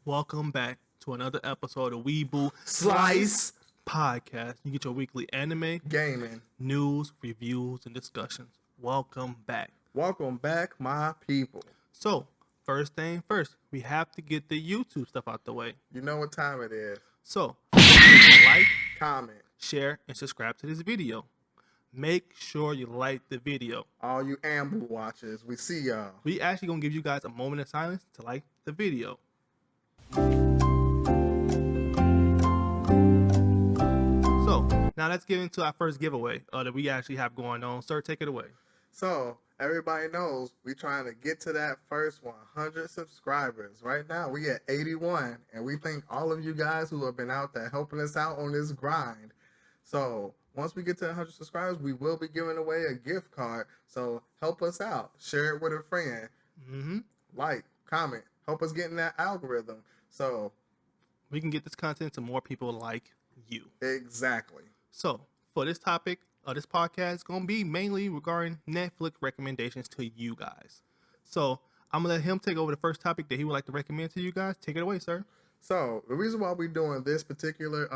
Welcome back to another episode of Weebu Slice Podcast. You get your weekly anime, Gaming. news, reviews, and discussions. Welcome back. Welcome back, my people. So, first thing first, we have to get the YouTube stuff out the way. You know what time it is. So, like, Comment. share, and subscribe to this video. Make sure you like the video. All you Ambu watchers, we see y'all. We actually gonna give you guys a moment of silence to like the video. So now let's get into our first giveaway that we actually have going on. Sir, take it away. So, everybody knows we trying to get to that first 100 subscribers. Right now, we at 81, and we thank all of you guys who have been out there helping us out on this grind. So, once we get to 100 subscribers, we will be giving away a gift card. So, help us out. Share it with a friend. Like, comment. Help us get in that algorithm. So, we can get this content to more people like you. Exactly. So, for this topic, this podcast is going to be mainly regarding Netflix recommendations to you guys. So, I'm going to let him take over the first topic that he would like to recommend to you guys. Take it away, sir. So, the reason why we're doing this particular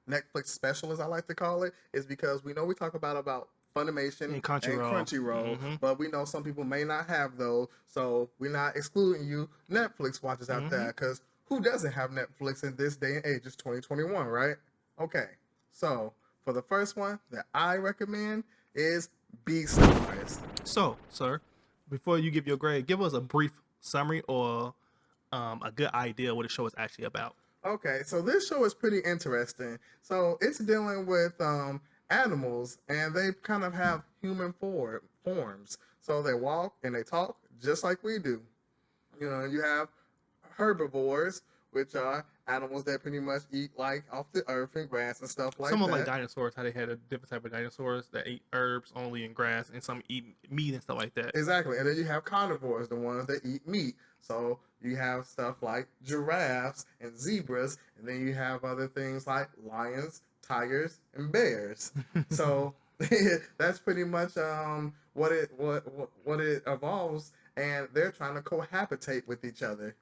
Netflix special, as I like to call it, is because we know we talk about Funimation and Crunchyroll. But we know some people may not have those, so we're not excluding you Netflix watchers out there, because who doesn't have Netflix in this day and age? It's 2021, right? Okay, so for the first one that I recommend is Beastars. So, sir, before you give your grade, give us a brief summary or a good idea what the show is actually about. Okay, so this show is pretty interesting. So it's dealing with animals, and they kind of have human forms. So they walk and they talk just like we do. You know, you have herbivores, which are animals that pretty much eat like off the earth and grass and stuff like Somewhat that. like dinosaurs, how they had a different type of dinosaurs that ate herbs only and grass, and some eat meat and stuff like that. Exactly. And then you have carnivores, the ones that eat meat. So you have stuff like giraffes and zebras, and then you have other things like lions, tigers, and bears. So that's pretty much what it evolves, and they're trying to cohabitate with each other.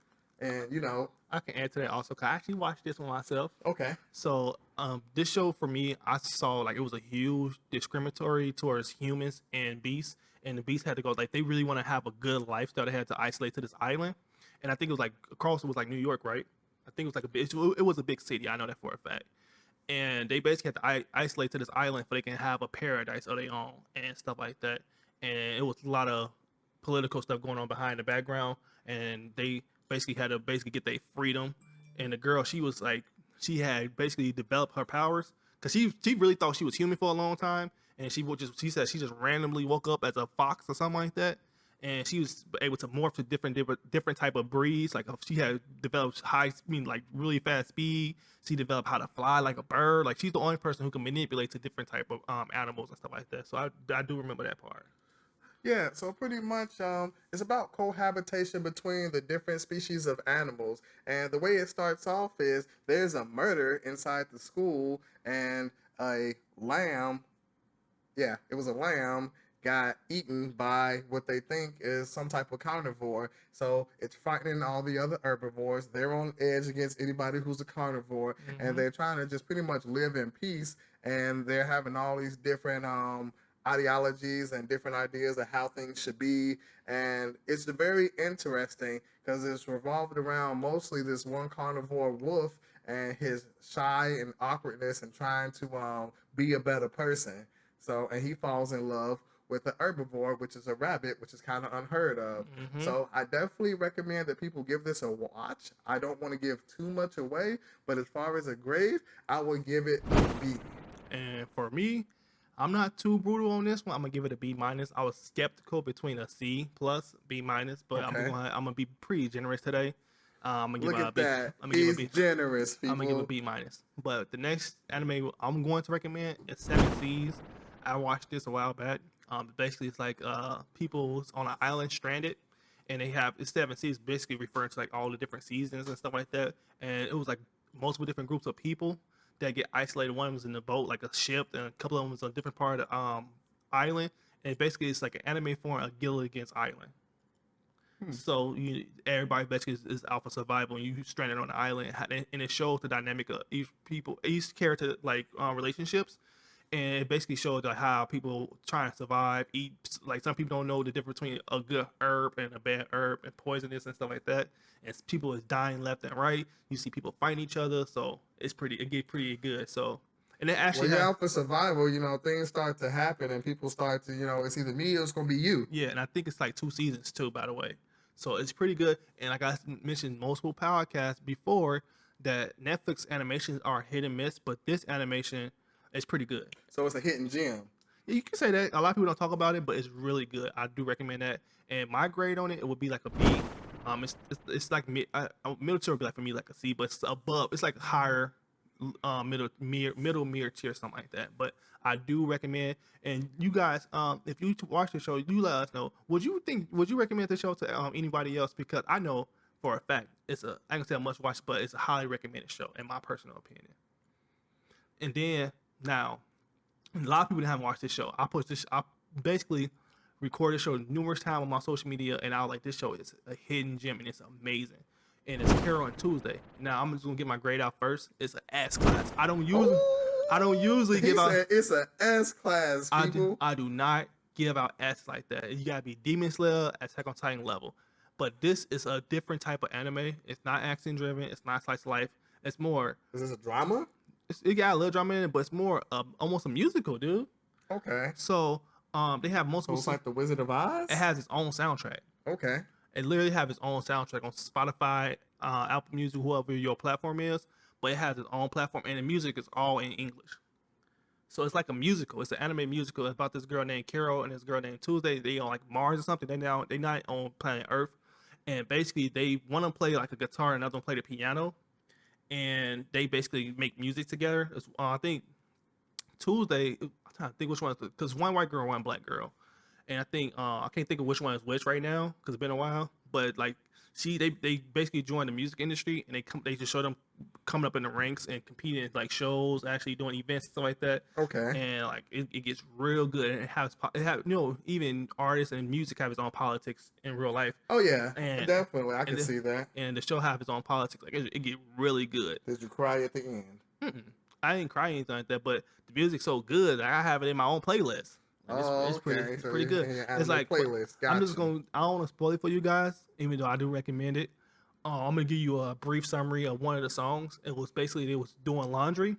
And you know, I can add to that also, because I actually watched this one myself. Okay. So this show for me, I saw like it was a huge discriminatory towards humans and beasts, and the beasts had to go, like they really want to have a good lifestyle. They had to isolate to this island, and I think it was like across, it was like New York, right? I think it was like it was a big city. I know that for a fact. And they basically had to isolate to this island so they can have a paradise of their own and stuff like that. And it was a lot of political stuff going on behind the background, and they basically had to get their freedom. And the girl, she was like, she had basically developed her powers, because she really thought she was human for a long time, and she said she just randomly woke up as a fox or something like that, and she was able to morph to different type of breeds. Like she had developed like really fast speed. She developed how to fly like a bird. Like she's the only person who can manipulate to different type of animals and stuff like that. So I do remember that part. Yeah, so pretty much it's about cohabitation between the different species of animals. And the way it starts off is there's a murder inside the school, and a lamb, it was a lamb, got eaten by what they think is some type of carnivore. So it's frightening all the other herbivores. They're on edge against anybody who's a carnivore, and they're trying to just pretty much live in peace. And they're having all these different ideologies and different ideas of how things should be. And it's very interesting because it's revolved around mostly this one carnivore wolf and his shy and awkwardness and trying to be a better person. So, and he falls in love with the herbivore, which is a rabbit, which is kind of unheard of. So I definitely recommend that people give this a watch. I don't want to give too much away, but as far as a grade, I would give it a B. And for me, I'm not too brutal on this one. I'm gonna give it a B minus. I was skeptical between a C plus, B minus, but Okay. I'm gonna be pretty generous today. I'm gonna give Look it a at B. that. I'm gonna give He's it a B. generous, people. I'm gonna give it a B minus. But the next anime I'm going to recommend is Seven Seas. I watched this a while back. Basically, it's like people's on an island stranded, and it's 7 seas, basically referring to like all the different seasons and stuff like that. And it was like multiple different groups of people that get isolated. One was in the boat, like a ship, and a couple of them was on a different part of the island. And basically, it's like an anime form of Gilligan's Island. Hmm. So everybody basically is out for survival, and you stranded on an island, and it shows the dynamic of each character like relationships, and it basically shows like how people trying to survive. Eat like some people don't know the difference between a good herb and a bad herb and poisonous and stuff like that. And people is dying left and right. You see people fighting each other, so it get pretty good. So and it actually When you're has out for survival, things start to happen and people start to, it's either me or it's gonna be you. yeah, and I think it's like 2 seasons too, by the way. So it's pretty good. And like I mentioned multiple podcasts before, that Netflix animations are hit and miss, but this animation is pretty good. So it's a hidden gem. You can say that. A lot of people don't talk about it, but it's really good. I do recommend that. And my grade on it, it would be like a B. It's like middle tier would be like for me like a C, but it's above. It's like higher, middle mirror tier, something like that. But I do recommend. And you guys, if you watch the show, you let us know. Would you recommend the show to anybody else? Because I know for a fact I can say a must watch, but it's a highly recommended show in my personal opinion. And then now a lot of people that haven't watched this show. I basically recorded the show numerous times on my social media, and I was like, this show is a hidden gem, and it's amazing. And it's Carol and Tuesday. Now I'm just gonna get my grade out first. It's an S class. I don't Oh, usually he give out. said it's a S class, people. I do not give out S like that. You gotta be Demon Slayer, Attack on Titan level. But this is a different type of anime. It's not action driven. It's not slice of life. It's more. Is this a drama? It got a little drama in it, but it's more almost a musical, dude. Okay. So they have So multiple. it's like the Wizard of Oz? It has its own soundtrack. Okay. It literally have its own soundtrack on Spotify, Apple Music, whoever your platform is. But it has its own platform, and the music is all in English. So it's like a musical. It's an anime musical. It's about this girl named Carol and this girl named Tuesday. They on like Mars or something. They not on planet Earth, and basically they one of them play like a guitar, and another one play the piano, and they basically make music together. I think Tuesday. I'm trying to think which one, because one white girl, one black girl, and I think I can't think of which one is which right now because it's been a while. But like they basically joined the music industry, and they just show them coming up in the ranks and competing in like shows, actually doing events and stuff like that. Okay. And like it gets real good, and it have even artists and music have its own politics in real life, Oh yeah, and definitely. I can see that. and the show have its own politics. Like it get really good. Did you cry at the end? Mm-mm. I didn't cry or anything like that, but the music's so good that I have it in my own playlist. Like, Oh, it's okay. pretty, it's So pretty good. in your It's anime like playlist. I'm just Gotcha. I don't want to spoil it for you guys, even though I do recommend it. I'm gonna give you a brief summary of one of the songs. It was basically they was doing laundry,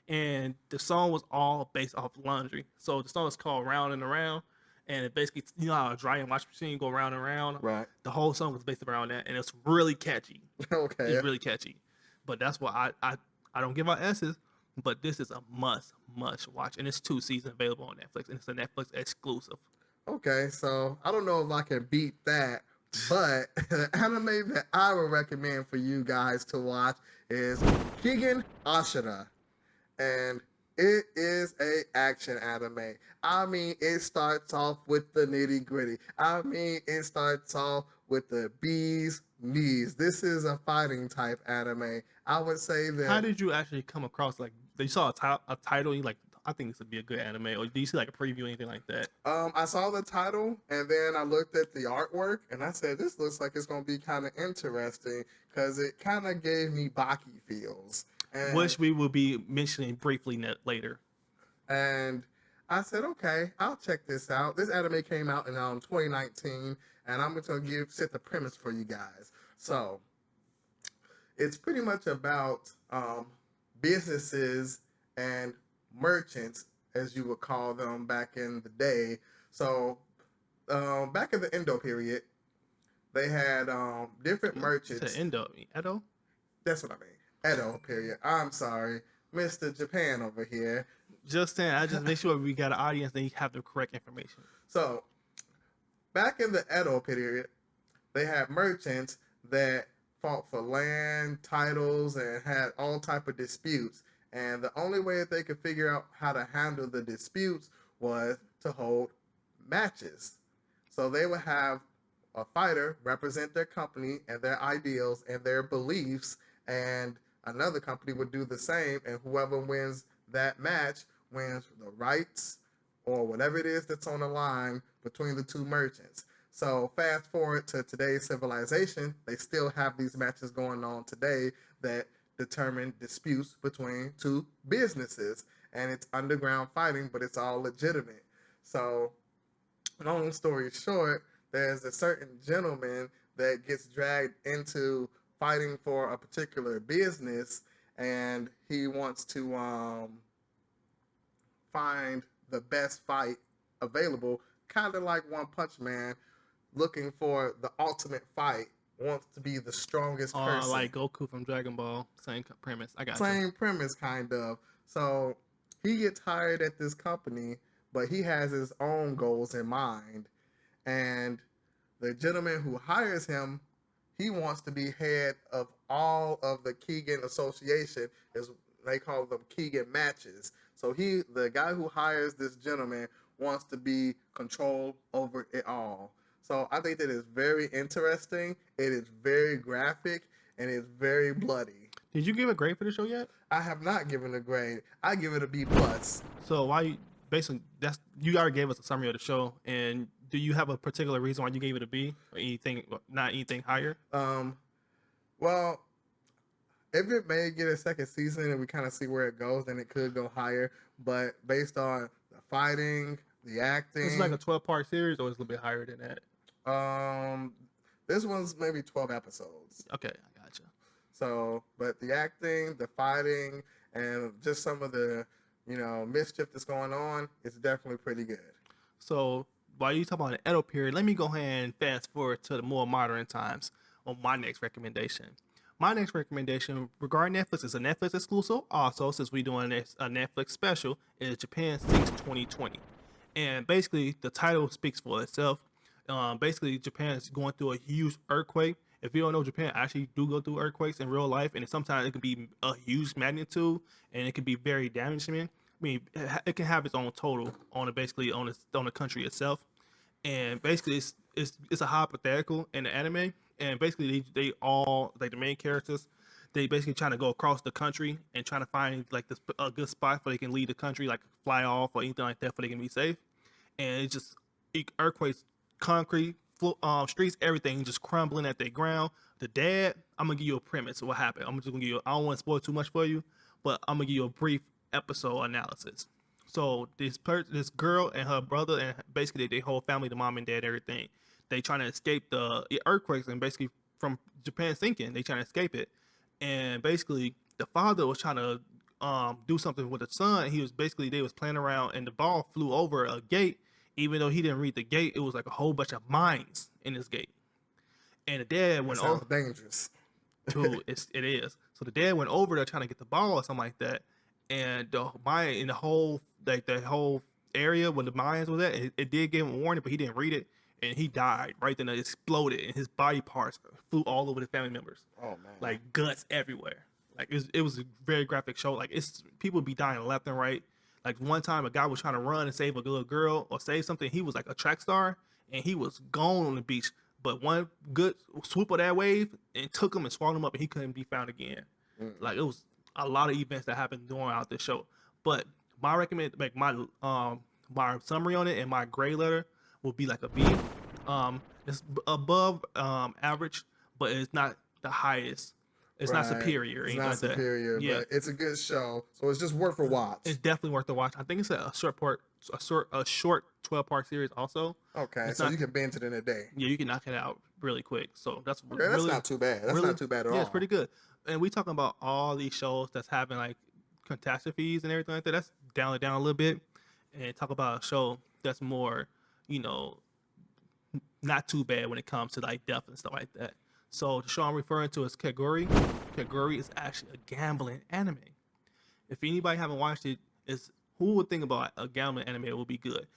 and the song was all based off laundry. So the song is called "Round and Around," and it basically how a dry and wash machine go round and round. Right. The whole song was based around that, and it's really catchy. Okay. It's really catchy. But that's why I don't give out S's. But this is a must watch, and it's 2 seasons available on Netflix, and it's a Netflix exclusive. Okay. So I don't know if I can beat that, but the anime that I would recommend for you guys to watch is Kigen Ashura, and it is a action anime. I mean, it starts off with the nitty gritty. I mean, it starts off with the bees knees. This is a fighting type anime. I would say that. How did you actually come across like you saw a title? And you like I think this would be a good anime, or do you see like a preview or anything like that? I saw the title and then I looked at the artwork and I said, this looks like it's going to be kind of interesting because it kind of gave me Baki feels. And, Which we will be mentioning briefly later. and I said, okay, I'll check this out. This anime came out in 2019 and I'm going to set the premise for you guys. So it's pretty much about businesses and merchants, as you would call them back in the day. So back in the Indo period, they had different merchants. Edo? That's what I mean. Edo period. I'm sorry, Mr. Japan over here. Just saying, I just make sure we got an audience and you have the correct information. So back in the Edo period, they had merchants that fought for land, titles, and had all type of disputes. And the only way that they could figure out how to handle the disputes was to hold matches. So they would have a fighter represent their company and their ideals and their beliefs, and another company would do the same, and whoever wins that match wins the rights or whatever it is that's on the line between the two merchants. So fast forward to today's civilization, they still have these matches going on today that determine disputes between two businesses, and it's underground fighting, but it's all legitimate. So long story short, there's a certain gentleman that gets dragged into fighting for a particular business, and he wants to find the best fight available, kind of like One Punch Man, looking for the ultimate fight, wants to be the strongest person. Like Goku from Dragon Ball, same premise. I got you. Same premise, kind of. So he gets hired at this company, but he has his own goals in mind. And the gentleman who hires him, he wants to be head of all of the Keegan Association, is they call them Keegan matches. So the guy who hires this gentleman, wants to be control over it all. So I think that is very interesting. It is very graphic and it's very bloody. Did you give a grade for the show yet? I have not given a grade. I give it a B plus. So why you basically that's you already gave us a summary of the show, and do you have a particular reason why you gave it a B or anything, not anything higher? Well, if it may get a second season and we kind of see where it goes, then it could go higher. But based on the fighting, the acting, This is like a 12-part series, or it's a little bit higher than that. this one's maybe 12 episodes. Okay, I gotcha. So, but the acting, the fighting, and just some of the, mischief that's going on, it's definitely pretty good. So while you talk about the Edo period, let me go ahead and fast forward to the more modern times on my next recommendation. My next recommendation regarding Netflix is a Netflix exclusive. Also, since we're doing a Netflix special, is Japan Sinks 2020. And basically, the title speaks for itself. Basically, Japan is going through a huge earthquake. If you don't know, Japan actually do go through earthquakes in real life, and sometimes it can be a huge magnitude, and it can be very damaging. I mean, it can have its own total on the country itself. And basically, it's a hypothetical in the anime, and basically they all like the main characters. They basically trying to go across the country and trying to find like a good spot where they can leave the country, like fly off or anything like that, for they can be safe. And it's just earthquakes, concrete, streets, everything just crumbling at the ground. The dad, I'm gonna give you a premise of what happened. I'm just gonna give you. I don't want to spoil too much for you, but I'm gonna give you a brief episode analysis. So this girl and her brother, and basically their whole family, the mom and dad, everything, they trying to escape the earthquakes, and basically from Japan sinking, they trying to escape it. And basically the father was trying to do something with the son. They was playing around, and the ball flew over a gate. Even though he didn't read the gate, it was like a whole bunch of mines in this gate. And the dad went over. Sounds dangerous. Dude, it is. So the dad went over there trying to get the ball or something like that, and the mine in the whole area where the mines was at, it did give him a warning, but he didn't read it, and he died right then. It exploded, and his body parts flew all over the family members. Oh man! Like guts everywhere. Like it was a very graphic show. Like people be dying left and right. Like one time, a guy was trying to run and save a little girl or save something. He was like a track star, and he was gone on the beach. But one good swoop of that wave and took him and swallowed him up, and he couldn't be found again. Like it was a lot of events that happened throughout this show. But my my summary on it and my grade letter will be like a B. It's above average, but it's not the highest. It's not superior. It's not superior, yeah, but it's a good show, so it's just worth a watch. It's definitely worth the watch. I think it's a short 12-part series also. Okay, so you can binge it in a day. Yeah, you can knock it out really quick. So that's that's not too bad. That's not too bad at all. Yeah, it's pretty good. And we talking about all these shows that's having like catastrophes and everything like that. That's down it down a little bit, and talk about a show that's more, not too bad when it comes to like death and stuff like that. So the show I'm referring to is Kaguri. Kaguri is actually a gambling anime. If anybody haven't watched it, who would think about a gambling anime would be good?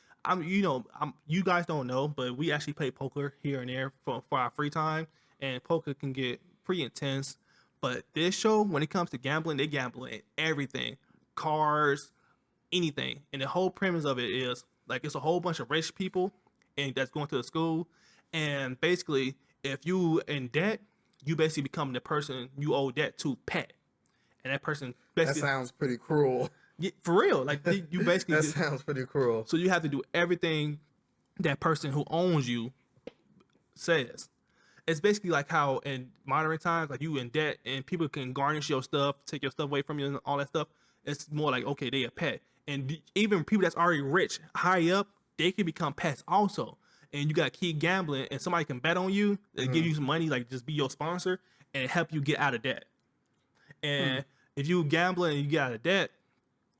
You guys don't know, but we actually play poker here and there for our free time, and poker can get pretty intense. But this show, when it comes to gambling, they gamble in everything, cars, anything. And the whole premise of it is like it's a whole bunch of rich people and that's going to the school, and basically, if you in debt, you basically become the person you owe debt to pet. And that person basically... That sounds pretty cruel. Yeah, for real. Like you basically... That sounds pretty cruel. So you have to do everything that person who owns you says. It's basically like how in modern times, like you in debt and people can garnish your stuff, take your stuff away from you, and all that stuff. It's more like okay, they a pet, and even people that's already rich, high up, they can become pets also. And you gotta keep gambling, and somebody can bet on you, and give Mm-hmm. you some money, like just be your sponsor and help you get out of debt. Hmm. And if you gamble and you get out of debt,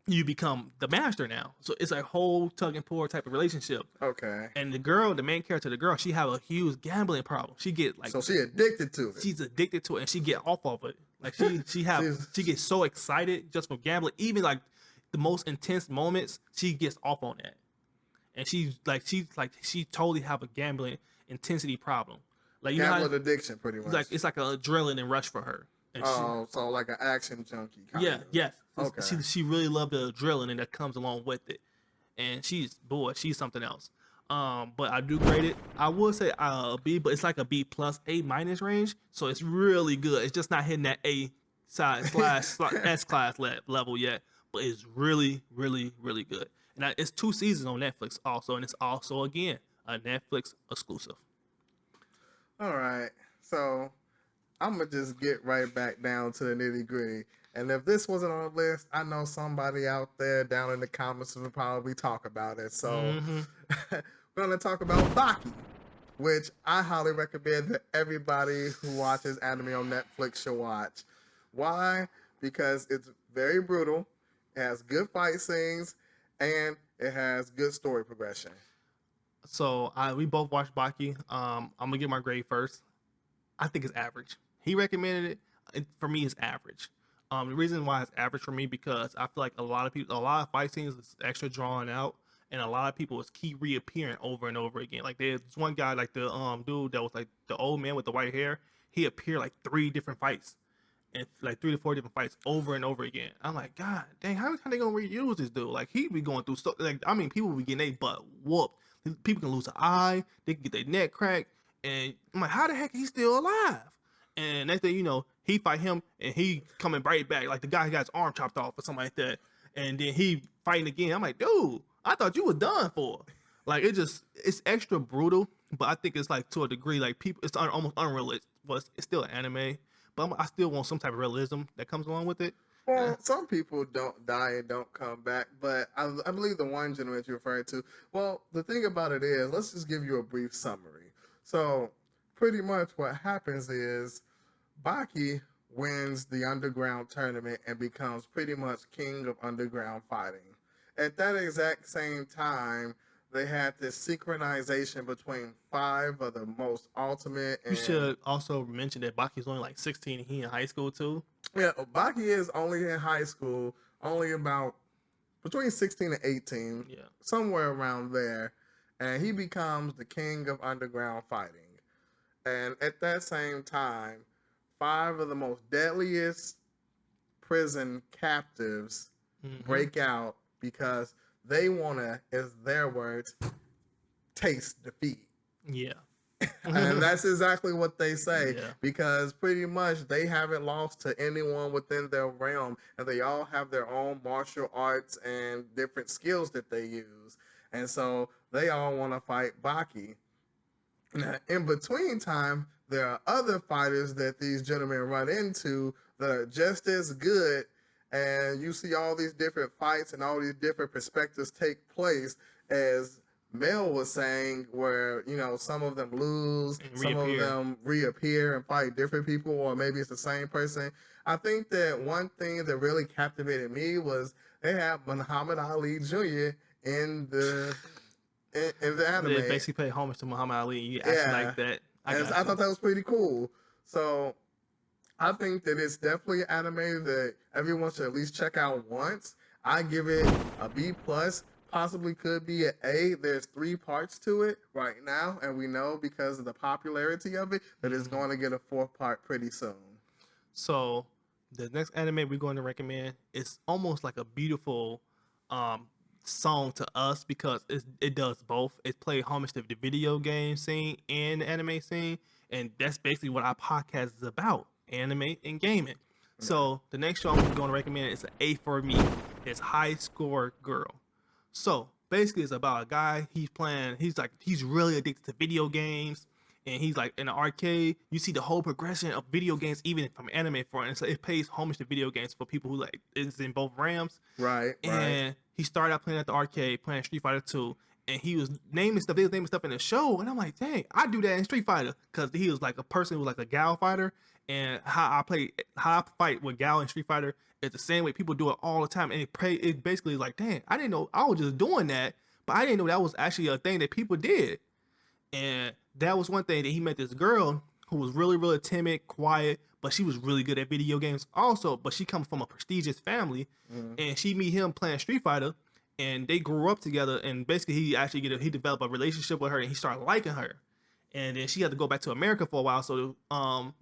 you become the master now. So it's a whole tug and pull type of relationship. Okay. And the girl, the main character, the girl, she have a huge gambling problem. She get like So she addicted to it. she's addicted to it, and she get off of it. Like she She's gets so excited just from gambling. Even like the most intense moments, she gets off on that. And she totally have a gambling intensity problem. Like you know how gambling addiction, pretty much. it's like an adrenaline rush for her. And she Oh, so like an action junkie kind yeah, of. yes. Okay. She really loved the adrenaline that comes along with it. And she's something else. But I do grade it. I would say a B, but it's like a B plus A minus range. So it's really good. It's just not hitting that A side slash S class level yet, but it's really, really, really good. And it's 2 seasons on Netflix also, and it's also again a Netflix exclusive. All right. So I'm gonna just get right back down to the nitty gritty. And if this wasn't on the list, I know somebody out there down in the comments would probably talk about it. So Mm-hmm. we're gonna talk about Baki, which I highly recommend that everybody who watches anime on Netflix should watch. Why? Because it's very brutal, it has good fight scenes, and it has good story progression. So we both watched Baki. I'm gonna get my grade first. I think it's average. He recommended it. For me, it's average. The reason why it's average for me because I feel like a lot of fight scenes is extra drawn out, and a lot of people is keep reappearing over and over again. Like there's one guy, like the dude that was like the old man with the white hair. He appeared like 3 different fights, and like 3 to 4 different fights over and over again. I'm like, God dang, how they gonna reuse this dude? Like he be going through so like I mean, people be getting their butt whooped. People can lose an eye. They can get their neck cracked, and I'm like, how the heck is he still alive? And next thing you know, he fight him and he coming right back. Like the guy got his arm chopped off or something like that. And then he fighting again. I'm like, dude, I thought you were done for. Like it's extra brutal, but I think it's like to a degree, like people, it's almost unrealistic. But it's still an anime, but I still want some type of realism that comes along with it. Well, some people don't die and don't come back, but I believe the one gentleman you're referring to. Well, the thing about it is, let's just give you a brief summary. So, pretty much what happens is Baki wins the underground tournament and becomes pretty much king of underground fighting. At that exact same time, they had this synchronization between 5 of the most ultimate You and should also mention that Baki's only like 16 and he in high school too. yeah, Baki is only in high school, only about between 16 and 18, Yeah. somewhere around there, and he becomes the king of underground fighting. And at that same time, 5 of the most deadliest prison captives Mm-hmm. break out because they want to, as their words, taste defeat. Yeah. And that's exactly what they say Yeah. because pretty much they haven't lost to anyone within their realm, and they all have their own martial arts and different skills that they use, and so they all want to fight Baki. Now, in between time, there are other fighters that these gentlemen run into that are just as good, and you see all these different fights and all these different perspectives take place as Mel was saying, where some of them lose, And some of reappear. them reappear and fight different people, or maybe it's the same person. I think that one thing that really captivated me was they have Muhammad Ali Jr. in the in the They anime. basically pay homage to Muhammad Ali. You acting Yeah, like that. I and got I you. thought that was pretty cool. So I think that it's definitely an anime that everyone should at least check out once. I give it a B plus, possibly could be an A. There's 3 parts to it right now, and we know because of the popularity of it that it's going to get a 4th part pretty soon. So the next anime we're going to recommend is almost like a beautiful um song to us because it does both. It plays homage to the video game scene and the anime scene, and that's basically what our podcast is about: anime and gaming. Yeah. So the next show I'm going to recommend is an A for me. It's High Score Girl. So basically, it's about a guy. He's really addicted to video games, and he's like in the arcade. You see the whole progression of video games, even from anime for it. So it pays homage to video games for people who like is in both realms. Right, right. And he started out playing at the arcade, playing Street Fighter 2. And he was naming stuff. They was naming stuff in the show, and I'm like, dang, I do that in Street Fighter because he was like a person who was like a Gal fighter, and how I fight with Gal in Street Fighter is the same way people do it all the time. And it basically like, dang, I didn't know I was just doing that, but I didn't know that was actually a thing that people did. And that was one thing that he met this girl who was really, really timid, quiet, but she was really good at video games also. But she comes from a prestigious family, and she meet him playing Street Fighter, and they grew up together. And basically, he developed a relationship with her, and he started liking her. And then she had to go back to America for a while. So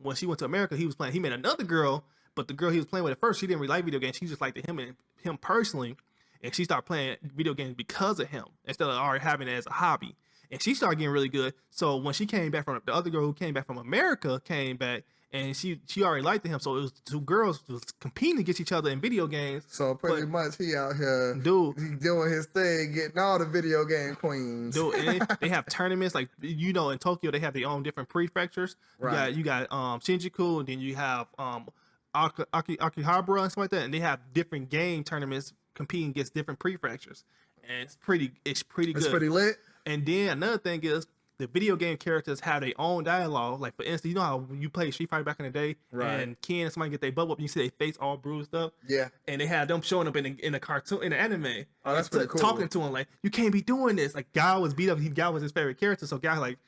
when she went to America, he met another girl, but the girl he was playing with at first, she didn't really like video games. She just liked him personally, and she started playing video games because of him instead of already having it as a hobby. And she started getting really good. So when she came back from the other girl who came back from America came back, and she already liked him. So it was two girls was competing against each other in video games. So pretty much he out here, Dude, he doing his thing, getting all the video game queens. Dude, and they have tournaments like in Tokyo they have their own different prefectures. Right. You got Shinjuku, and then you have Akihabara and stuff like that, and they have different game tournaments competing against different prefectures, and it's pretty good. It's pretty lit. And then another thing is the video game characters have their own dialogue. Like for instance, you know how you play Street Fighter back in the day, Right. and Ken and somebody get their butt up, and you see their face all bruised up. Yeah. And they had them showing up in the cartoon, in the anime. Oh, that's pretty cool. Talking to him like, you can't be doing this. Like Guy was beat up. Guy was his favorite character, so Guy like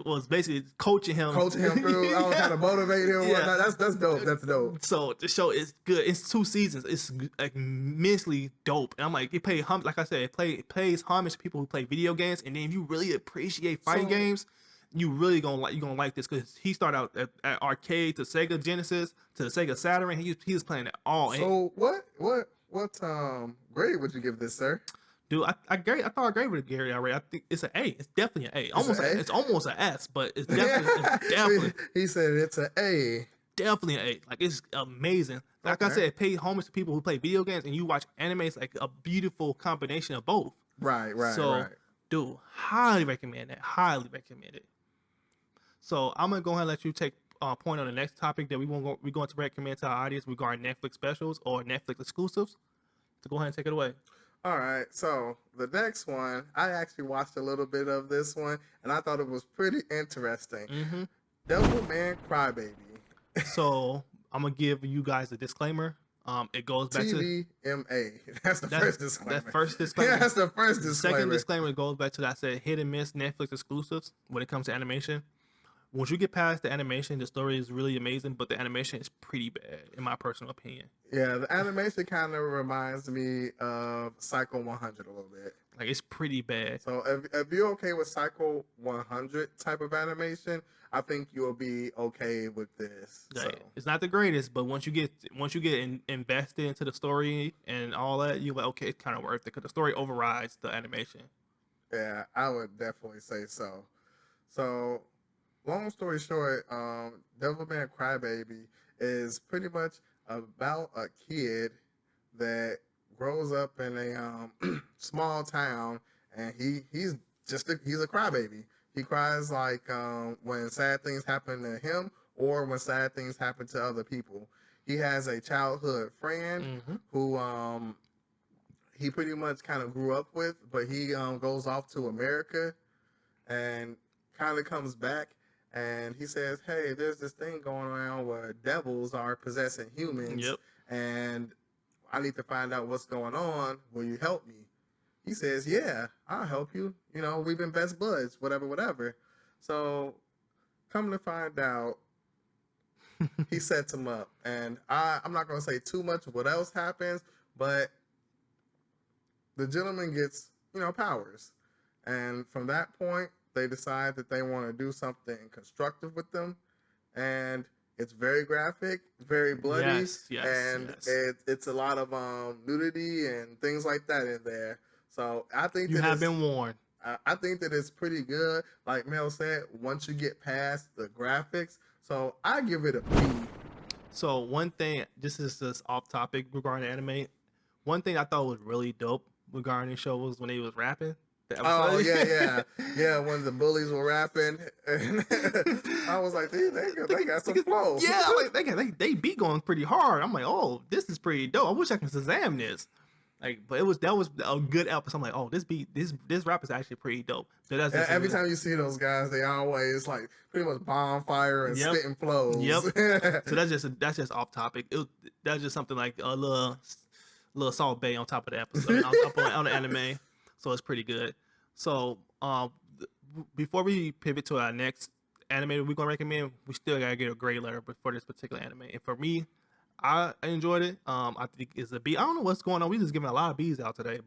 was basically coaching him through, I was trying to motivate him. Yeah. That's dope. That's dope. So the show is good. It's 2 seasons. It's like immensely dope. And I'm like, like I said, it pays homage to people who play video games. And then if you really appreciate fighting games, you really gonna like this, because he started out at arcade to Sega Genesis to the Sega Saturn. He was playing it all. So what grade would you give this, sir? Dude, I thought I gave it to Gary already. I think it's an A. It's definitely an A. It's almost an S, but it's definitely He said it's an A. Definitely an A. Like, it's amazing. Like I said, it pays homage to people who play video games, and you watch anime. It's like a beautiful combination of both. Right. So, dude, highly recommend that. Highly recommend it. So I'm gonna go ahead and let you take point on the next topic that we're going to recommend to our audience regarding Netflix specials or Netflix exclusives. So go ahead and take it away. All right, so the next one, I actually watched a little bit of this one, and I thought it was pretty interesting. Devilman Crybaby. So I'm gonna give you guys a disclaimer. It goes back to TVMA. That's the first disclaimer. That first disclaimer. Yeah, that's the first disclaimer. Second disclaimer goes back to that I said hit and miss Netflix exclusives when it comes to animation. Once you get past the animation, the story is really amazing, but the animation is pretty bad, in my personal opinion. Yeah, the animation kind of reminds me of Psycho 100 a little bit. Like, it's pretty bad. So if you're okay with Psycho 100 type of animation, I think you'll be okay with this. Like, So. it's not the greatest, but once you get invested into the story and all that, you're like, okay, it's kind of worth it, because the story overrides the animation. Yeah, I would definitely say so. So, long story short, Devilman Crybaby is pretty much about a kid that grows up in a small town, and he's a crybaby. He cries like when sad things happen to him or when sad things happen to other people. He has a childhood friend who he pretty much kind of grew up with, but he goes off to America and kind of comes back. And he says, hey, there's this thing going around where devils are possessing humans. Yep. And I need to find out what's going on. Will you help me? He says, yeah, I'll help you. You know, we've been best buds, whatever. So come to find out, he sets him up. And I'm not going to say too much of what else happens, but the gentleman gets, powers. And from that point, they decide that they want to do something constructive with them, and it's very graphic, very bloody, and it's a lot of nudity and things like that in there. So I think you have been warned. I think that it's pretty good. Like Mel said, once you get past the graphics, so I give it a B. So one thing, this is just off topic regarding anime. One thing I thought was really dope regarding the show was when they was rapping. The Oh episode. yeah. When the bullies were rapping, and I was like, they got some flow. Yeah, like they be going pretty hard. I'm like, oh, this is pretty dope. I wish I could Shazam this. Like, but that was a good episode. I'm like, oh, this rap is actually pretty dope. So that's And just every time you see those guys, they always like pretty much bonfire and yep, spitting flows. So that's just off topic. That's just something like a little Salt Bay on top of the episode on the anime. So it's pretty good. So before we pivot to our next anime we're gonna recommend, we still gotta get a grade letter for this particular anime. And for me, I enjoyed it. I think it's a B. I don't know what's going on. We just giving a lot of B's out today,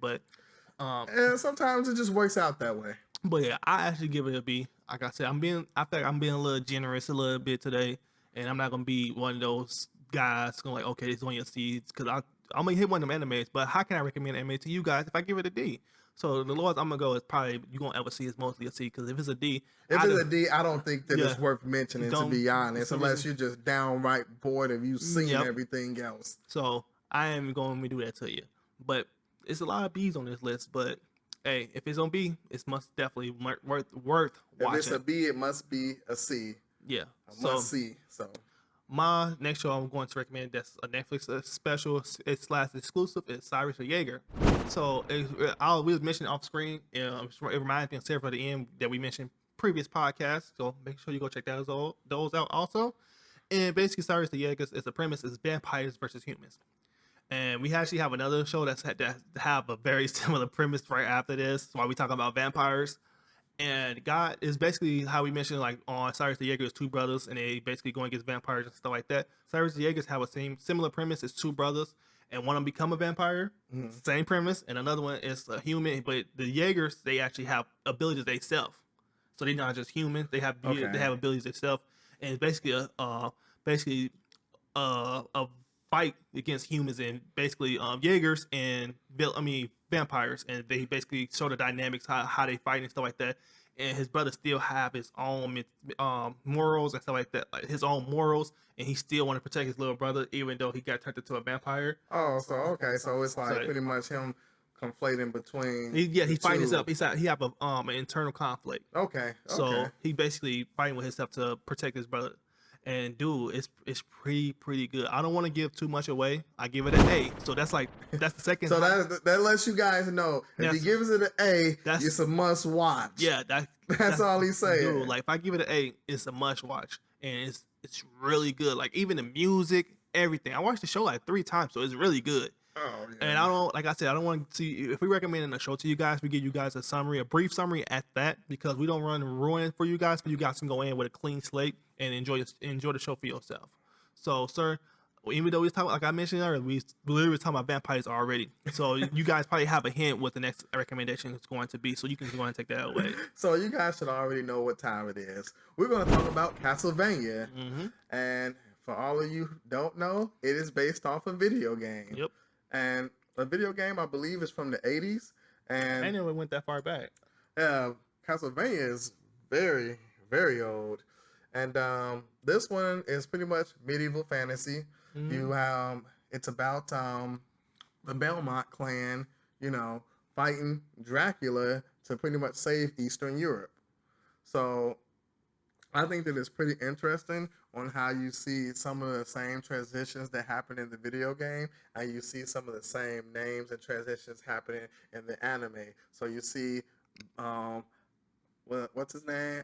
um, And sometimes it just works out that way. but yeah, I actually give it a B. Like I said, I feel like I'm being a little generous a little bit today, and I'm not gonna be one of those guys going like, okay, it's on your seeds, because I'm gonna hit one of them animes. But how can I recommend anime to you guys if I give it a D? So the lowest I'm gonna go is probably you gonna ever see is mostly a C, because if it's a D, If it's a D, I don't think that yeah, it's worth mentioning, to don't be honest, some unless reason. you're just downright bored of you seeing Yep. everything else. So I am going to do that to you. But it's a lot of B's on this list. But hey, if it's on B, it's most definitely worth If it's a watching. B, it must be a C. Yeah. A So must see. So my next show I'm going to recommend that's a Netflix special it's / exclusive is Cyrus the Jaeger. So we was mentioning off screen. It reminds me of several of the end that we mentioned previous podcasts. So make sure you go check those out also. And basically, Cyrus the Jaeger is the premise is vampires versus humans. And we actually have another show that have a very similar premise right after this. While we talk about vampires, and God is basically how we mentioned like on Cyrus the Jaeger's two brothers, and they basically going against vampires and stuff like that. Cyrus the Jaeger's have a similar premise. It's two brothers, and one of them become a vampire. Same premise, and another one is a human. But the Jaegers, they actually have abilities themselves, so they're not just humans. They have okay, abilities themselves, and it's basically basically a fight against humans and basically Jaegers and vampires, and they basically show the dynamics how they fight and stuff like that. And his brother still have his own morals and stuff like that, like his own morals, and he still want to protect his little brother even though he got turned into a vampire. oh, so okay, so it's like So pretty much him conflating between he the fighting two. himself. He have an internal conflict. Okay, okay. So he basically fighting with himself to protect his brother. And dude, it's pretty good. I don't want to give too much away. I give it an A. So that's the second. So that lets you guys know if he Yes. gives it an A, That's- it's a must watch. Yeah, That's all he's saying. Dude, like if I give it an A, it's a must watch, and it's really good. Like even the music, everything. I watched the show like 3 times, so it's really good. Oh, yeah. And I don't, like I said, I don't want to see if we recommend a show to you guys. We give you guys a brief summary at that, because we don't ruin for you guys. For you guys can go in with a clean slate and enjoy the show for yourself. So, sir, even though we talking, like I mentioned earlier, we literally talking about vampires already. So you guys probably have a hint what the next recommendation is going to be. So you can go ahead and take that away. So you guys should already know what time it is. We're going to talk about Castlevania. Mm-hmm. And for all of you who don't know, it is based off a video game. Yep. And a video game, I believe, is from the 80s. I And never went that far back. Castlevania is very, very old. And this one is pretty much medieval fantasy. Mhm. You it's about the Belmont clan, fighting Dracula to pretty much save Eastern Europe. So I think that it's pretty interesting on how you see some of the same transitions that happen in the video game, and you see some of the same names and transitions happening in the anime. So you see, what's his name?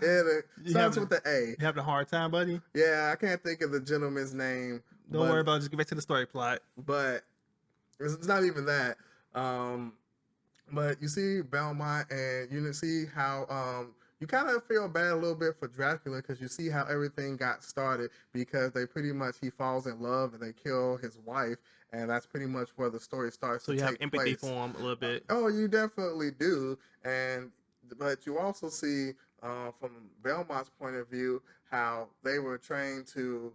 It starts with the A. You having a hard time, buddy? Yeah, I can't think of the gentleman's name. Don't worry about it. Just get back to the story plot. But it's not even that. But you see Belmont, and you see how you kind of feel bad a little bit for Dracula, because you see how everything got started, because he falls in love and they kill his wife, and that's pretty much where the story starts So to you have take empathy place. for him a little bit. Oh, you definitely do, but you also see from Belmont's point of view how they were trained to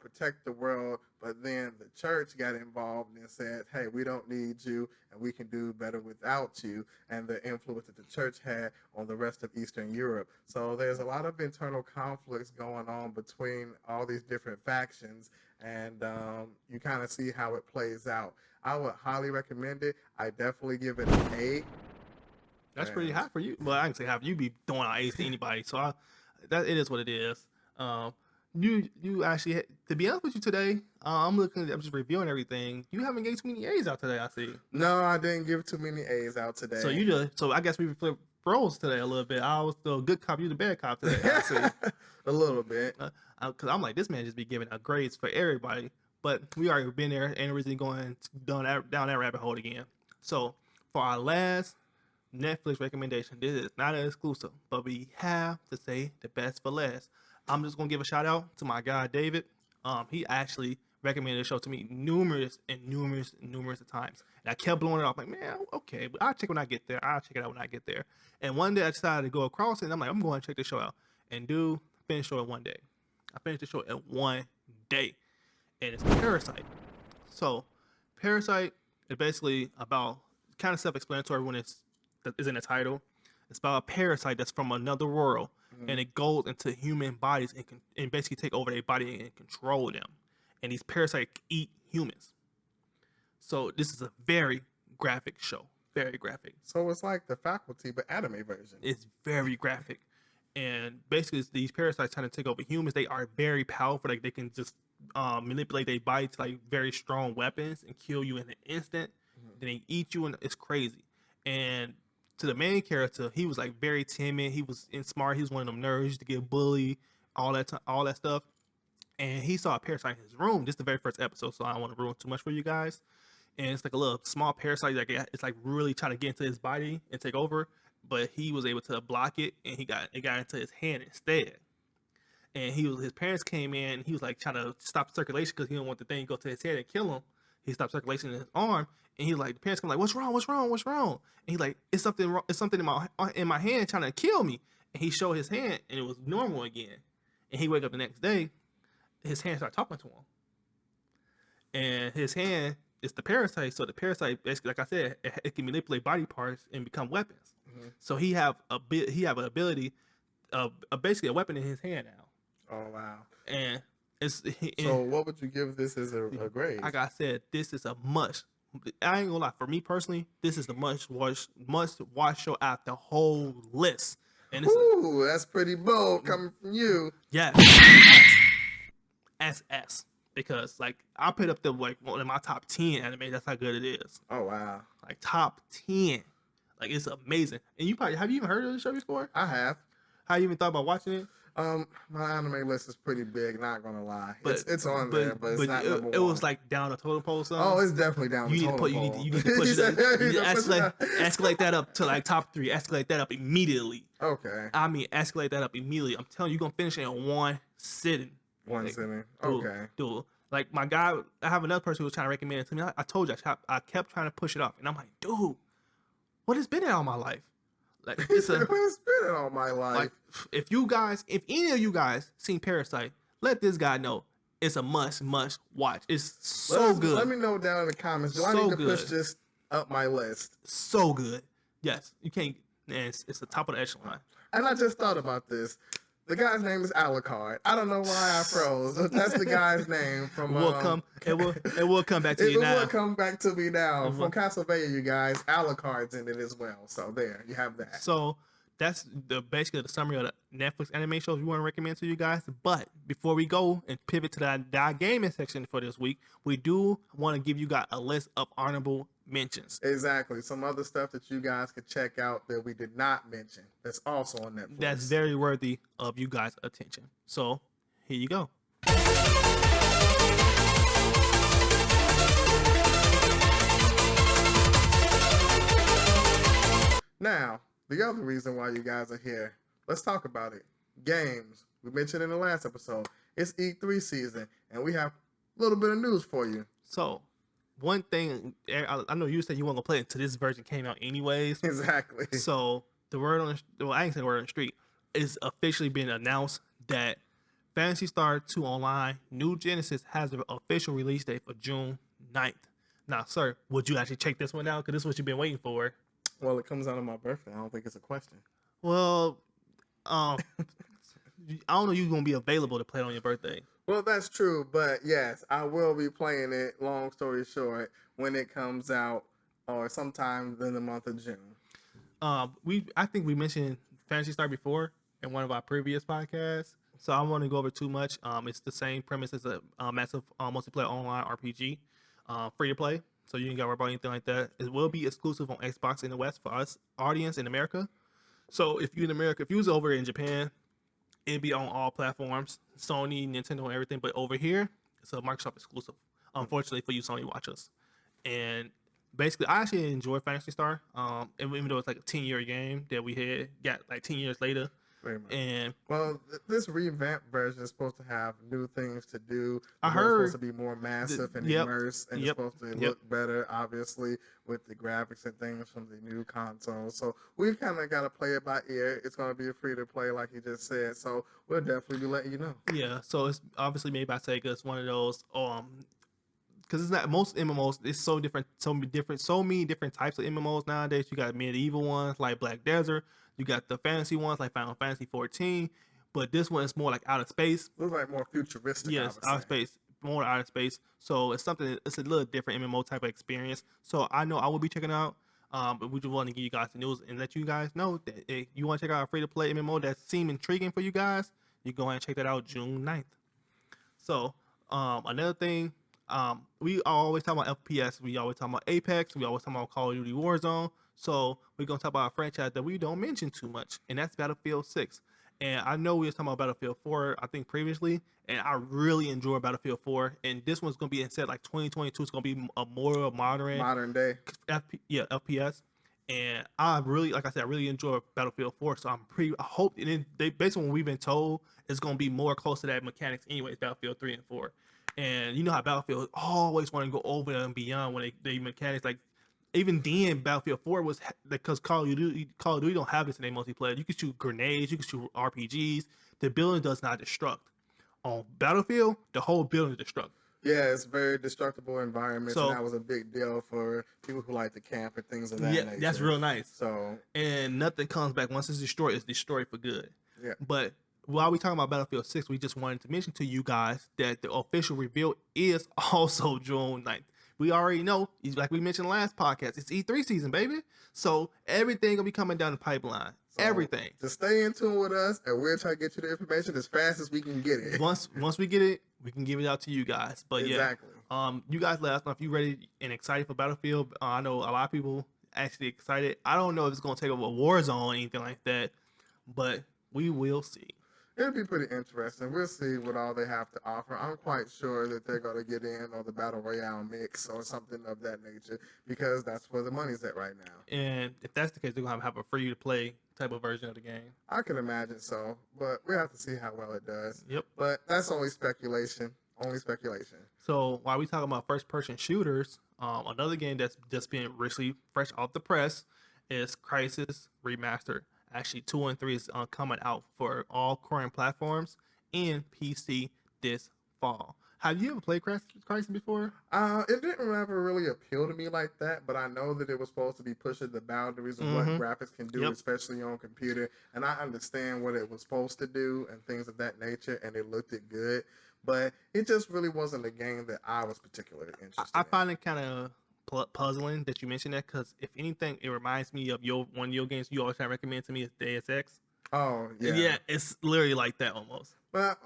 protect the world, but then the church got involved and said, hey, we don't need you and we can do better without you, and the influence that the church had on the rest of Eastern Europe. So there's a lot of internal conflicts going on between all these different factions, and you kind of see how it plays out. I would highly recommend it. I definitely give it an 8. That's pretty And high for you. Well, I can say half. You be throwing out A's to anybody, so that it is what it is. Um, you actually, to be honest with you today, I'm just reviewing everything. You haven't gave too many A's out today. I see. no, I didn't give too many A's out So today. so I guess we flip roles today a little bit. I was the good cop, you the bad cop today. I see. A little bit. Because I'm like, this man just be giving out grades for everybody. But we already been there and originally going down that rabbit hole again. So for our last Netflix recommendation, this is not an exclusive, but we have to say the best for last. I'm just gonna give a shout out to my guy David. He actually recommended the show to me numerous of times, and I kept blowing it off. Like, man, okay, but I'll check when I get there. I'll check it out when I get there. And one day I decided to go across it, and I'm like, I'm going to check the show out. And dude, finished the show in one day. I finished the show in one day, and it's Parasite. So, Parasite is basically about kind of self-explanatory when it's in the title. It's about a parasite that's from another world, and it goes into human bodies and basically take over their body and control them. And these parasites eat humans. So this is a very graphic show. Very graphic. So it's like The Faculty, but anime version. It's very graphic. And basically, these parasites trying to take over humans. They are very powerful. Like, they can just manipulate their body to like very strong weapons and kill you in an instant. Then they eat you, and it's crazy. And to the main character, he was like very timid. He was smart. He was one of them nerds to get bullied, all that stuff. And he saw a parasite in his room. This is the very first episode, so I don't want to ruin too much for you guys. And it's like a little small parasite that it's like really trying to get into his body and take over. But he was able to block it, and it got into his hand instead. And his parents came in. And he was like trying to stop circulation because he didn't want the thing to go to his head and kill him. He stopped circulation in his arm, and he's like, the parents come like, what's wrong? And he's like, it's something wrong. It's something in my hand trying to kill me. And he showed his hand, and it was normal again. And he wake up the next day, his hand started talking to him, and his hand is the parasite. So the parasite, basically, like I said, it can manipulate body parts and become weapons. So he have an ability of basically a weapon in his hand now. Oh wow! And so what would you give this as a grade? Like I said, this is a must. I ain't gonna lie. For me personally, this is the must watch show out the whole list. And ooh, that's pretty bold coming from you. Yes. SS. Because like I put up one of my top 10 anime. That's how good it is. Oh wow! Like top 10. Like, it's amazing. And have you even heard of the show before? I have. How you even thought about watching it? My anime list is pretty big. Not gonna lie, it's on there, but it's not number one. It was like down the total pole. Oh, it's definitely down the total pole. You need to push it. Escalate that up to like top 3. Escalate that up immediately. Okay. I mean, escalate that up immediately. I'm telling you, you're gonna finish it in one sitting. One sitting. Okay. Dude. Like my guy, I have another person who was trying to recommend it to me. I told you, I kept trying to push it off, and I'm like, dude, what has been in all my life? Like, it's what has been in all my life? Like, if any of you guys seen Parasite, let this guy know it's a must watch. It's so good. Let me know down in the comments. Do I need to push this up my list? So good. Yes, you can't. Man, it's the top of the echelon. And I just thought about this. The guy's name is Alucard. I don't know why I froze. That's the guy's name from. It will come back to you now. It will come back to me now. From Castlevania, you guys. Alucard's in it as well. So there, you have that. So that's basically the summary of the Netflix anime shows we want to recommend to you guys. But before we go and pivot to the gaming section for this week, we do want to give you guys a list of honorable mentions. Exactly. Some other stuff that you guys could check out that we did not mention that's also on Netflix. That's very worthy of you guys' attention. So here you go. Now, the other reason why you guys are here, let's talk about it. Games. We mentioned in the last episode. It's E3 season, and we have a little bit of news for you. So, one thing, I know you said you weren't going to play it until this version came out anyways. Exactly. So, the word I ain't saying the word on the street, is officially being announced that Fantasy Star 2 Online New Genesis has an official release date for June 9th. Now, sir, would you actually check this one out? Because this is what you've been waiting for. Well, it comes out on my birthday. I don't think it's a question. Well, um, I don't know you're going to be available to play it on your birthday. Well, that's true, but yes, I will be playing it. Long story short, when it comes out, or sometime in the month of June. I think we mentioned Fantasy Star before in one of our previous podcasts, so I don't want to go over too much. It's the same premise as a massive multiplayer online RPG, free to play, so you ain't got to worry about anything like that. It will be exclusive on Xbox in the West for us audience in America. So if you in America, if you was over in Japan, it'd be on all platforms, Sony, Nintendo, and everything. But over here, it's a Microsoft exclusive. Unfortunately for you, Sony watchers. And basically, I actually enjoy Fantasy Star. Even though it's like a 10-year game that we had got like 10 years later. Very much. And Well, this revamped version is supposed to have new things to do. I It's heard supposed to be more massive and yep, immersed, and it's yep, supposed to yep. look better, obviously, with the graphics and things from the new console. So we've kind of got to play it by ear. It's going to be a free to play, like you just said. So we'll definitely be letting you know. Yeah, so it's obviously made by Sega. It's one of those because it's not most MMOs. It's so different, so many different types of MMOs nowadays. You got medieval ones like Black Desert. You got the fantasy ones like Final Fantasy 14. But this one is more like outer space. Looks like more futuristic. Yes, I would outer say. space, more outer space. So it's something. It's a little different MMO type of experience. So I know I will be checking it out. But we just want to give you guys the news and let you guys know that if you want to check out a free to play MMO that seems intriguing for you guys, you go ahead and check that out June 9th. So another thing, we always talk about FPS. We always talk about Apex. We always talk about Call of Duty Warzone. So we're gonna talk about a franchise that we don't mention too much, and that's Battlefield 6. And I know we were talking about Battlefield 4, I think previously, and I really enjoy Battlefield 4. And this one's gonna be instead like 2022. It's gonna be a more Modern day. FPS. And I really, like I said, I really enjoy Battlefield 4. So I hope, and then based on what we've been told, it's gonna be more close to that mechanics, anyways. Battlefield 3 and 4. And you know how Battlefield always want to go over and beyond when they mechanics like even then Battlefield 4 was because Call of Duty don't have this in their multiplayer. You can shoot grenades, you can shoot RPGs. The building does not destruct. On Battlefield, the whole building destruct. Yeah, it's very destructible environments, So and that was a big deal for people who like to camp and things of that nature. that's real nice. So and nothing comes back once it's destroyed for good. Yeah. But while we talking about Battlefield 6, we just wanted to mention to you guys that the official reveal is also June 9th. We already know, like we mentioned last podcast, it's E3 season, baby. So everything will be coming down the pipeline. So everything. Just stay in tune with us, and we'll try to get you the information as fast as we can get it. Once we get it, we can give it out to you guys. But exactly. You guys let us know if you're ready and excited for Battlefield. I know a lot of people actually excited. I don't know if it's going to take over a Warzone or anything like that, but we will see. It'll be pretty interesting. We'll see what all they have to offer. I'm quite sure that they're going to get in on the Battle Royale mix or something of that nature because that's where the money's at right now. And if that's the case, they're going to have a free-to-play type of version of the game. I can imagine so, but we have to see how well it does. Yep. But that's only speculation. Only speculation. So while we talk about first-person shooters, another game that's just been recently fresh off the press is Crysis Remastered. Actually, 2 and 3 is coming out for all current platforms and PC this fall. Have you ever played Crysis before? It didn't ever really appeal to me like that, but I know that it was supposed to be pushing the boundaries of what graphics can do, especially on computer. And I understand what it was supposed to do and things of that nature, and it looked good. But it just really wasn't a game that I was particularly interested in. I find it kind of puzzling that you mentioned that because if anything, it reminds me of one of your games you always try to recommend to me is Deus Ex. Oh, yeah. Yeah, it's literally like that almost. But,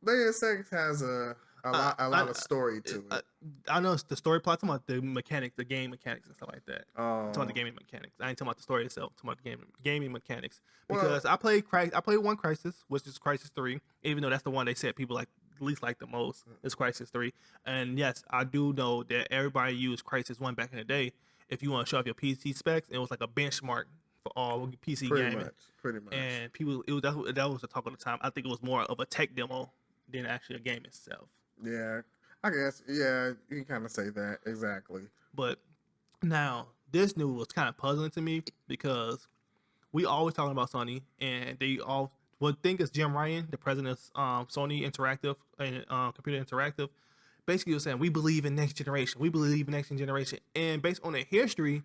Deus Ex has a lot of story to it. I know it's the story plot. I'm talking about the mechanics, the game mechanics and stuff like that. Oh. I'm talking about the gaming mechanics. I ain't talking about the story itself. I'm talking about the gaming mechanics. Because I played one Crysis, which is Crysis 3, even though that's the one they said people least like the most is Crysis 3. And yes, I do know that everybody used Crysis 1 back in the day. If you want to show off your PC specs, it was like a benchmark for all PC gaming. Pretty much. And people, that was the talk of the time. I think it was more of a tech demo than actually a game itself. Yeah, I guess. Yeah, you can kind of say that. Exactly. But now, this news was kind of puzzling to me because we always talking about Sony, and Well, thing is, Jim Ryan, the president of Sony Interactive and Computer Interactive, basically was saying we believe in next generation. We believe in next generation, and based on the history,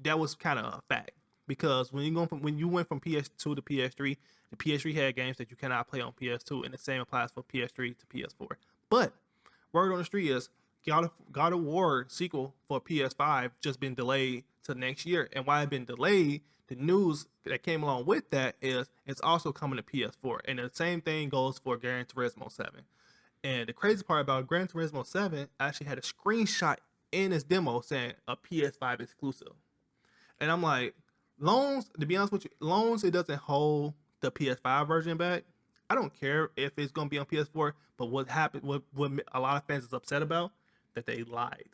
that was kind of a fact because when you went from PS2 to PS3, the PS3 had games that you cannot play on PS2, and the same applies for PS3 to PS4. But word on the street is God of War sequel for PS5 just been delayed to next year, and why it been delayed? The news that came along with that is it's also coming to PS4, and the same thing goes for Gran Turismo 7. And the crazy part about Gran Turismo 7 actually had a screenshot in its demo saying a PS5 exclusive. And I'm like, loans, to be honest with you, loans, it doesn't hold the PS5 version back. I don't care if it's going to be on PS4, but what happened, what a lot of fans is upset about, that they lied.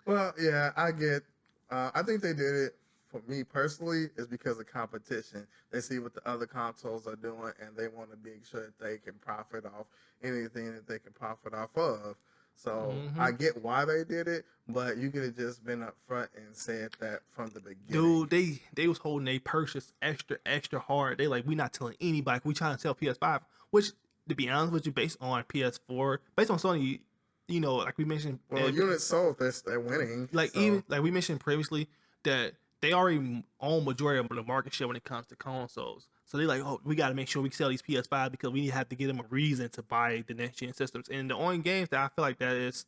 Well, yeah, I get. I think they did it for me personally is because of competition. They see what the other consoles are doing, and they want to make sure that they can profit off anything that they can profit off of. So I get why they did it, but you could have just been upfront and said that from the beginning. Dude, they was holding their purchase extra hard. They like, we not telling anybody. We trying to sell PS5, which to be honest with you, based on PS4, based on Sony, like we mentioned, Well, units sold, they're winning. like so. even like we mentioned previously that they already own majority of the market share when it comes to consoles. So they like, oh, we got to make sure we sell these PS5 because we have to give them a reason to buy the next gen systems. And the only games that I feel like that is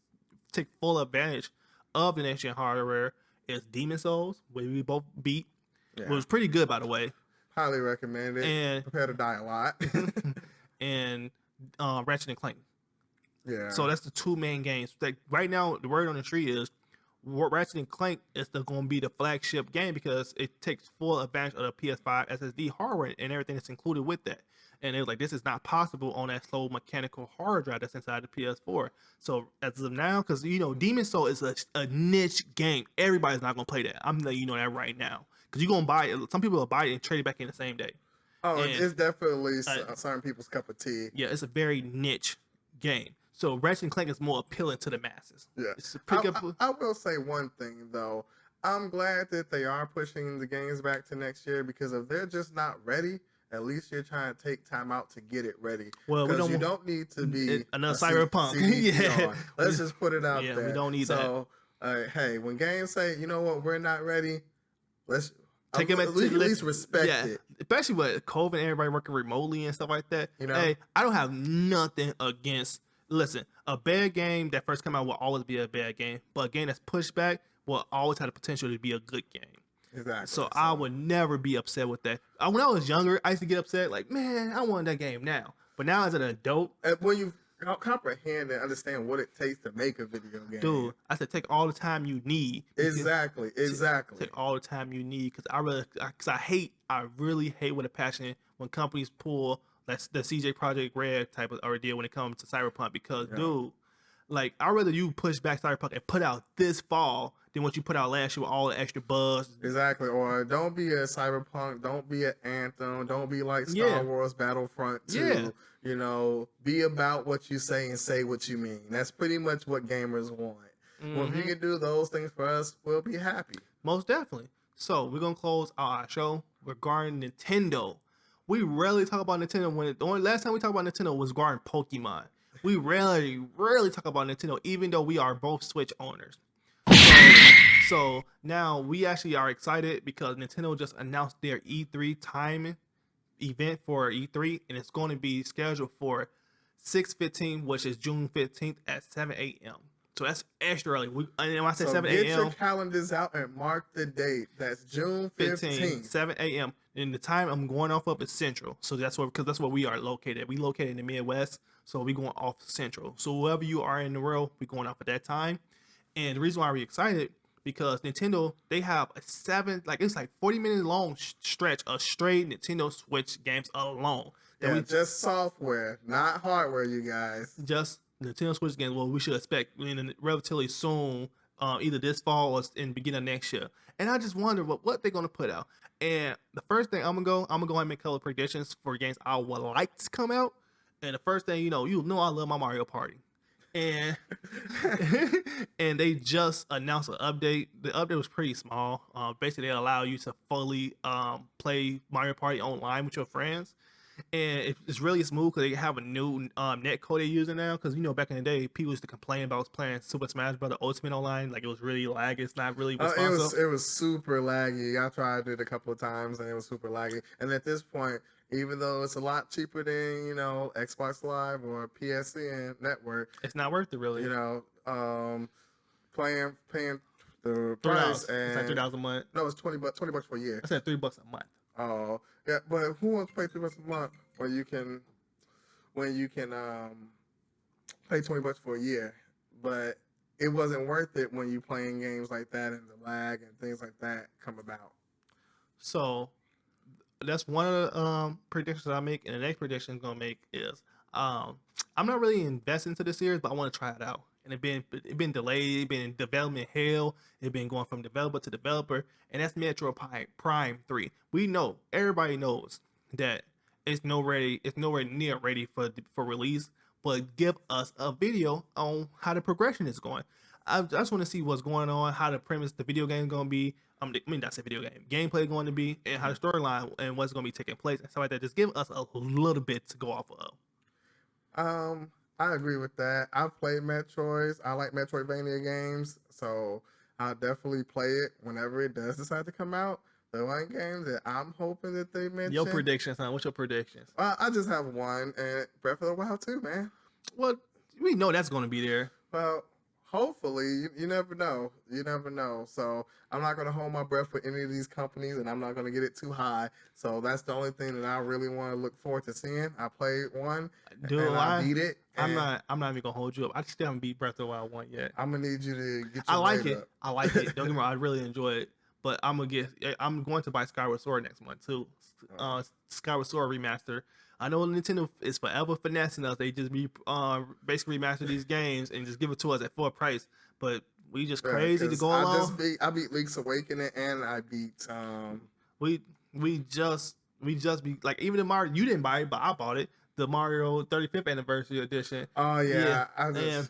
take full advantage of the next gen hardware is Demon Souls, where we both beat. Yeah. It was pretty good, by the way. Highly recommended. And prepare to die a lot. And Ratchet and Clank. Yeah. So that's the two main games. Like right now, the word on the street is Ratchet and Clank is going to be the flagship game because it takes full advantage of the PS5 SSD hardware and everything that's included with that. And it was like, this is not possible on that slow mechanical hard drive that's inside the PS4. So as of now, because Demon Soul is a niche game, everybody's not going to play that. I'm letting you know that right now because you're going to buy it. Some people will buy it and trade it back in the same day. Oh, and it's definitely certain people's cup of tea. Yeah, it's a very niche game. So Ratchet and Clank is more appealing to the masses. Yeah. I will say one thing though. I'm glad that they are pushing the games back to next year because if they're just not ready, at least you're trying to take time out to get it ready. Well, because you don't need to be another Cyberpunk. Yeah. Let's just put it out there. Yeah, we don't need that. So, hey, when games say, you know what, we're not ready, let's take it back at least respect it. Especially with COVID and everybody working remotely and stuff like that. Hey, I don't have nothing against. Listen, a bad game that first come out will always be a bad game, but a game that's pushed back will always have the potential to be a good game. Exactly. So I would never be upset with that. When I was younger, I used to get upset, like, man, I want that game now. But now as an adult, when you comprehend and understand what it takes to make a video game, dude, I said take all the time you need. Exactly. Take all the time you need because I really hate with a passion when companies pull. That's the CJ Project Red type of ordeal when it comes to Cyberpunk because, dude, like, I'd rather you push back Cyberpunk and put out this fall than what you put out last year with all the extra buzz. Exactly. Or don't be a Cyberpunk, don't be an Anthem, don't be like Star Wars Battlefront 2. Yeah. Be about what you say and say what you mean. That's pretty much what gamers want. Well, if you can do those things for us, we'll be happy. Most definitely. So we're going to close our show regarding Nintendo. We rarely talk about Nintendo. The only last time we talked about Nintendo was regarding Pokemon. We rarely talk about Nintendo, even though we are both Switch owners. So now we actually are excited because Nintendo just announced their E3 time event for E3, and it's going to be scheduled for 6/15, which is June 15th at 7 a.m. So that's extra early. And when I say 7 a.m. get your calendars out and mark the date. That's June 15th. 7 a.m. And the time I'm going off of is Central. So that's where we are located. We located in the Midwest, so we going off Central. So wherever you are in the world, we going off at that time. And the reason why we're excited because Nintendo, they have it's like 40-minute long stretch of straight Nintendo Switch games alone. Just software, not hardware, you guys. Just Nintendo Switch games. Well, we should expect relatively soon, either this fall or in the beginning of next year. And I just wonder what they're gonna put out. And the first thing I'm gonna go ahead and make color predictions for games I would like to come out. And the first thing I love my Mario Party. And and they just announced an update. The update was pretty small. Basically, they allow you to fully play Mario Party online with your friends. and it's really smooth because they have a new net code they're using now. Because back in the day, people used to complain about playing Super Smash Bros. Ultimate online, like it was really laggy. It's not really It responsive. was super laggy. I tried it a couple of times and it was super laggy. And at this point, even though it's a lot cheaper than Xbox Live or PSN network, It's not worth it really. you know, paying the Three price dollars. It's like and $3 a month. no, it's $20 for a year. I said $3 a month. Oh yeah, but who wants to pay $3 a month when you can pay $20 for a year? But it wasn't worth it when you playing games like that and the lag and things like that come about. So that's one of the predictions I make, and the next prediction I'm gonna make is I'm not really invested into the series, but I want to try it out. And it been delayed, it been in development hell, it been going from developer to developer, and that's Metro Prime 3. We know, everybody knows that it's nowhere near ready for release, but give us a video on how the progression is going. I just want to see what's going on, how the premise, the video game is going to be. That's a video game. Gameplay going to be, and how the storyline and what's going to be taking place and stuff like that. Just give us a little bit to go off of. I agree with that. I've played Metroids. I like Metroidvania games, so I'll definitely play it whenever it does decide to come out. The one game that I'm hoping that they mention. Your predictions, huh? What's your predictions? I just have one, and Breath of the Wild 2, man. Well, we know that's going to be there. Well, hopefully, you never know. You never know. So I'm not going to hold my breath with any of these companies, and I'm not going to get it too high. So that's the only thing that I really want to look forward to seeing. I played one, and I beat it. I'm not even gonna hold you up. I still haven't beat Breath of the Wild 1 yet. I'm gonna need you to get your I like weight it. up. I like it. Don't get me wrong. I really enjoy it. But I'm going to buy Skyward Sword next month too. Skyward Sword remaster. I know Nintendo is forever finessing us. They just basically remaster these games and just give it to us at full price. But we just crazy to go along. I beat Link's Awakening and I beat we just be like, even the Mario, you didn't buy it, but I bought it. The Mario 35th anniversary edition. Oh yeah,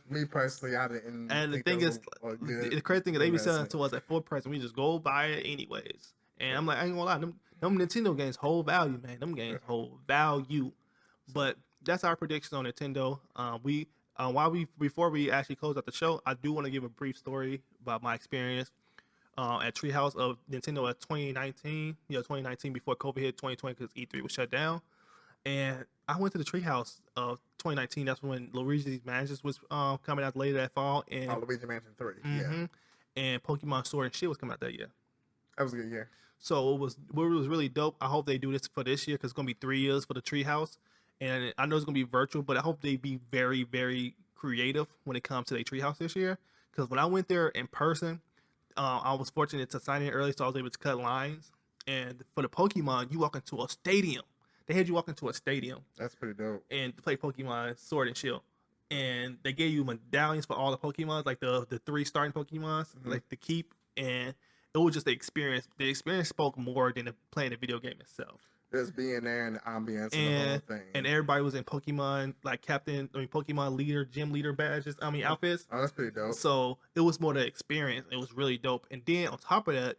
me personally, I didn't. And the thing is, the crazy thing is, they be selling it to us at full price, and we just go buy it anyways. And I'm like, I ain't gonna lie, them Nintendo games hold value, man. Them games hold value. But that's our prediction on Nintendo. Before we actually close out the show, I do want to give a brief story about my experience at Treehouse of Nintendo at 2019. 2019 before COVID hit, 2020 because E3 was shut down. And I went to the Treehouse of 2019. That's when Luigi's Mansion was coming out later that fall. And Luigi Mansion 3, yeah. And Pokemon Sword and Shield was coming out that year. That was a good year. So it was really dope. I hope they do this for this year because it's going to be 3 years for the Treehouse. And I know it's going to be virtual, but I hope they be very, very creative when it comes to their Treehouse this year. Because when I went there in person, I was fortunate to sign in early, so I was able to cut lines. And for the Pokemon, you walk into a stadium. They had you walk into a stadium. That's pretty dope. And to play Pokemon Sword and Shield. And they gave you medallions for all the Pokemon, like the 3 starting Pokemons, like to keep. And it was just the experience. The experience spoke more than playing the video game itself. Just being there and the ambience and the whole thing. And everybody was in Pokemon, like Pokemon leader, gym leader badges, outfits. Oh, that's pretty dope. So it was more the experience. It was really dope. And then on top of that,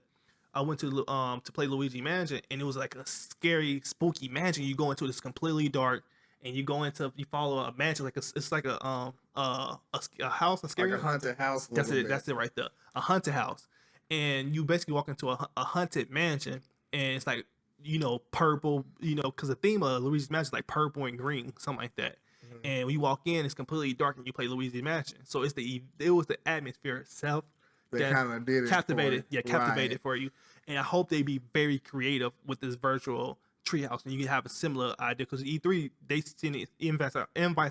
I went to play Luigi Mansion, and it was like a scary, spooky mansion. You go into this completely dark, and you follow a mansion it's like a house, a scary, like a haunted house. That's it right there, a haunted house, and you basically walk into a haunted mansion, and it's like purple, because the theme of Luigi's Mansion is like purple and green, something like that. And when you walk in, it's completely dark, and you play Luigi's Mansion. So it was the atmosphere itself. They kind of did it. Captivated for you. And I hope they be very creative with this virtual Treehouse, and you can have a similar idea because E3 they send invites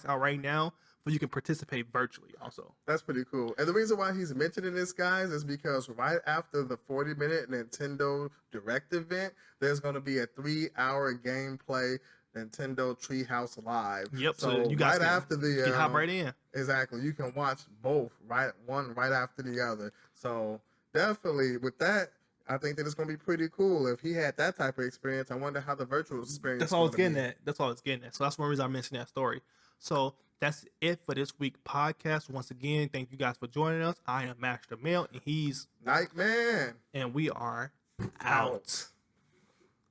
out right now, but you can participate virtually also. That's pretty cool. And the reason why he's mentioning this, guys, is because right after the 40-minute Nintendo Direct event, there's going to be a 3-hour gameplay Nintendo Treehouse Live. Yep. So you guys after the can hop right in. Exactly. You can watch both one right after the other. So definitely with that, I think that it's gonna be pretty cool. If he had that type of experience, I wonder how the virtual experience. That's all I was getting at. That's all I was getting at. So that's one reason I mentioned that story. So that's it for this week podcast. Once again, thank you guys for joining us. I am Master Male, and he's Nightman, and we are out.